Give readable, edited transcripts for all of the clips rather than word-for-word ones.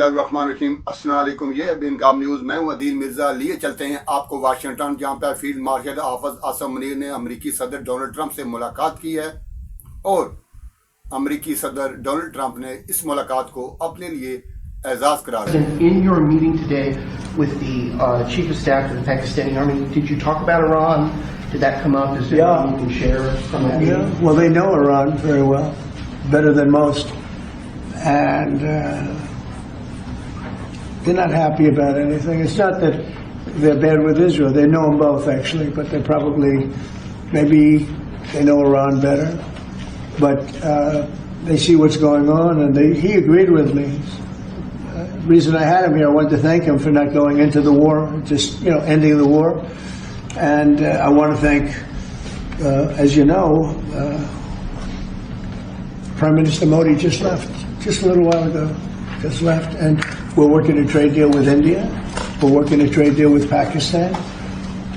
बिस्मिल्लाहिर्रहमानिर्रहीम। अस्सलाम वालेकुम। ये बिनकाम न्यूज़, मैं हूं अदील मिर्ज़ा। लिए चलते हैं आपको वाशिंगटन, जहां पर फील्ड मार्शल हाफिज आसिम मुनीर ने अमेरिकी सदर डोनाल्ड ट्रंप से मुलाकात की है और अमेरिकी सदर डोनाल्ड ट्रंप ने इस मुलाकात को अपने लिए एजाज करार दिया। In your meeting today with the Chief of Staff of the Pakistani Army, did you talk about Iran? Did that come up? Is there anything you can share from that meeting? Yeah, well, they know Iran very well, better than most. And they're not happy about anything. It's not that they're bad with Israel. They know them both, actually, but they're probably, maybe they know Iran better. But they see what's going on, and he agreed with me. The reason I had him here, I wanted to thank him for not going into the war, just, ending the war. And I want to thank, as you know, Prime Minister Modi just left, just a little while ago, just left. And we're working a trade deal with India. We're working a trade deal with Pakistan.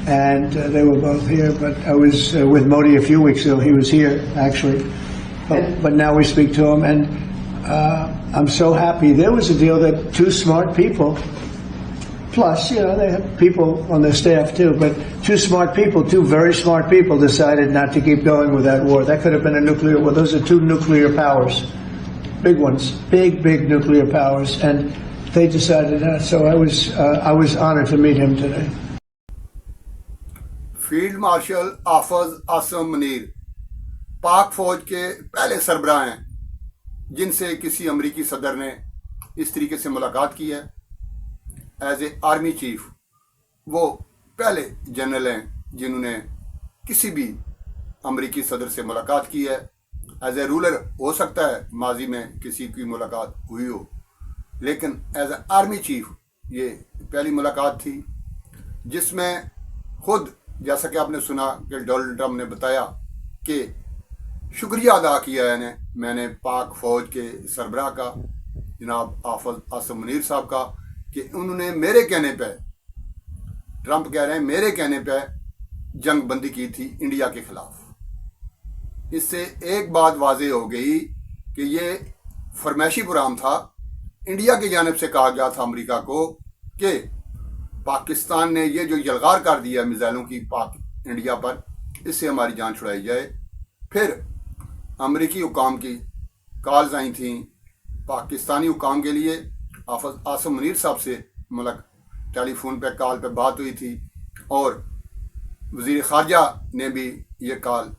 And they were both here. But I was with Modi a few weeks ago. He was here, actually. But now we speak to him. And I'm so happy. There was a deal that two smart people, plus, they have people on their staff too, but two smart people, two very smart people decided not to keep going with that war. That could have been a nuclear war. Those are two nuclear powers, big ones, big nuclear powers, and they decided not. So I was honored to meet him today. Field marshal Hafiz Asim Munir Pak फौज के पहले सरबराह हैं जिनसे किसी अमेरिकी सदर ने इस तरीके से मुलाकात की है। एज ए आर्मी चीफ वो पहले जनरल हैं जिन्होंने किसी भी अमेरिकी सदर से मुलाकात की है। एज ए रूलर हो सकता है माजी में किसी की मुलाकात हुई हो, लेकिन एज ए आर्मी चीफ ये पहली मुलाकात थी जिसमें खुद, जैसा कि आपने सुना कि डोनाल्ड ट्रंप ने बताया कि शुक्रिया अदा किया है मैंने पाक फौज के सरबराह का, जनाब हाफिज आसिम मुनीर साहब का, कि उन्होंने मेरे कहने पे, ट्रंप कह रहे हैं मेरे कहने पे जंग बंदी की थी इंडिया के खिलाफ। इससे एक बात वाज़ेह हो गई कि ये फरमाइशी प्रोग्राम था। इंडिया की जानिब से कहा गया था अमेरिका को कि पाकिस्तान ने ये जो यलगार कर दिया मिसाइलों की पाक इंडिया पर, इससे हमारी जान छुड़ाई जाए। फिर अमेरिकी हुकाम की कॉल्स आई थी पाकिस्तानी हुकाम के लिए। हाफिज आसिम मुनीर साहब से टेलीफोन पे कॉल पे बात हुई थी और वज़ीर ख़ारजा ने भी ये कॉल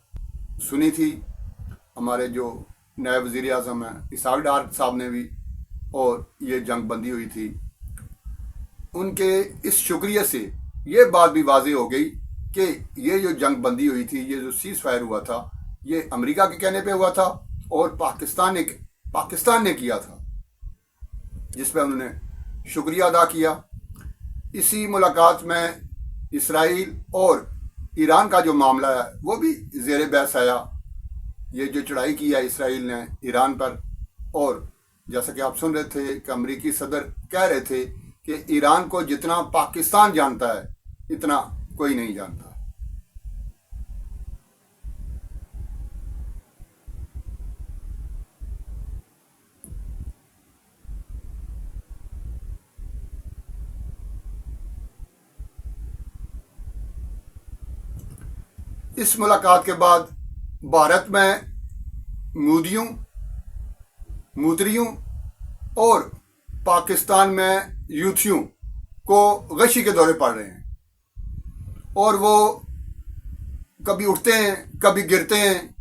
सुनी थी। हमारे जो नए वज़ीर आज़म हैं इसहाक़ डार साहब ने भी, और ये जंग बंदी हुई थी। उनके इस शुक्रिया से ये बात भी वाज़ेह हो गई कि ये जो जंग बंदी हुई थी, ये जो सीज़ फायर हुआ था, ये अमेरिका के कहने पे हुआ था और पाकिस्तान ने किया था, जिस पर उन्होंने शुक्रिया अदा किया। इसी मुलाकात में इसराइल और ईरान का जो मामला है वो भी ज़ेर बहस आया। ये जो चढ़ाई की है इसराइल ने ईरान पर, और जैसा कि आप सुन रहे थे कि अमेरिकी सदर कह रहे थे कि ईरान को जितना पाकिस्तान जानता है इतना कोई नहीं जानता। इस मुलाकात के बाद भारत में मूतरियों और पाकिस्तान में यूथियों को गशी के दौरे पड़ रहे हैं और वो कभी उठते हैं कभी गिरते हैं,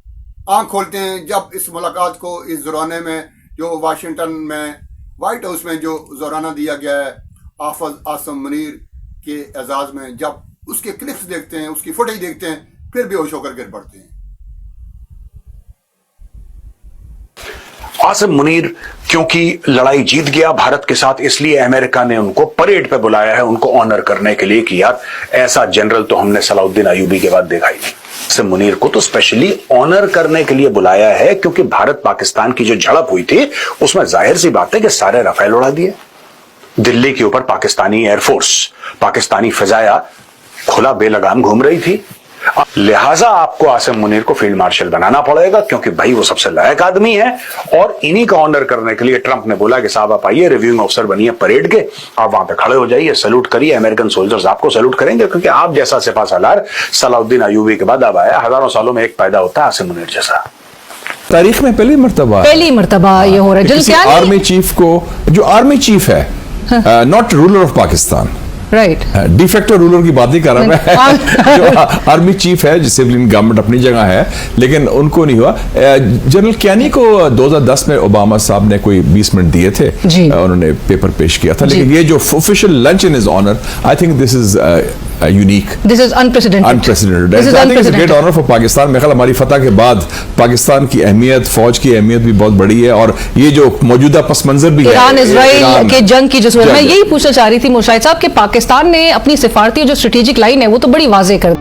आंख खोलते हैं। जब इस मुलाकात को इस जोराने में जो वाशिंगटन में वाइट हाउस में जो जोराना दिया गया है हाफिज आसिम मुनीर के एजाज में, जब उसके क्लिप्स देखते हैं, उसकी फुटेज देखते हैं, फिर बेहोश होकर गिर पड़ते हैं। आसिम मुनीर क्योंकि लड़ाई जीत गया भारत के साथ, इसलिए अमेरिका ने उनको परेड पे बुलाया है, उनको ऑनर करने के लिए कि यार ऐसा जनरल तो हमने सलाउद्दीन अयूबी के बाद देखा ही नहीं। आसिम मुनीर को तो स्पेशली ऑनर करने के लिए बुलाया है क्योंकि भारत पाकिस्तान की जो झड़प हुई थी उसमें जाहिर सी बात है कि सारे रफेल उड़ा दिए। दिल्ली के ऊपर पाकिस्तानी एयरफोर्स, पाकिस्तानी फिजाया खुला बेलगाम घूम रही थी। लिहाजा आपको आसिम मुनीर को फील्ड मार्शल बनाना पड़ेगा, क्योंकि भाई वो सबसे लायक आदमी है, और इन्हीं का ऑनर करने के लिए ट्रंप ने बोला कि साहब आप आइए, रिव्यूइंग ऑफिसर बनिए परेड के, आप वहां पे खड़े हो जाइए, सैल्यूट करिए, अमेरिकन सोल्जर्स आपको सैल्यूट करेंगे, क्योंकि आप जैसा सिपा सालार सलाउद्दीन अयूबी के बाद अब आया, हजारों सालों में एक पैदा होता है आसिम मुनीर जैसा। तारीख में पहली मर्तबा ये हो रहा है। किसी आर्मी चीफ को, जो आर्मी चीफ है, not ruler of Pakistan, right, de facto ruler की बात नहीं कर रहा मैं, जो आर्मी चीफ है, जिस सिविलियन गवर्नमेंट अपनी जगह है, लेकिन उनको नहीं हुआ। जनरल कैनी को 2010 में ओबामा साहब ने कोई 20 मिनट दिए थे, उन्होंने पेपर पेश किया था, लेकिन ये जो official lunch in his honour, I think this is unique, this is unprecedented, I think it's a great honour for Pakistan. मेरे ख्याल हमारी फतह के बाद पाकिस्तान की अहमियत, फौज की अहमियत भी बहुत बड़ी है, और ये जो मौजूदा पस मंजर भी है ईरान इजराइल के जंग की, जो मैं यही पूछना चाह रही थी मुशाहिद साहब, कि पाकिस्तान ने अपनी सिफारती जो स्ट्रेटेजिक लाइन है वो तो बड़ी वाज़ेह कर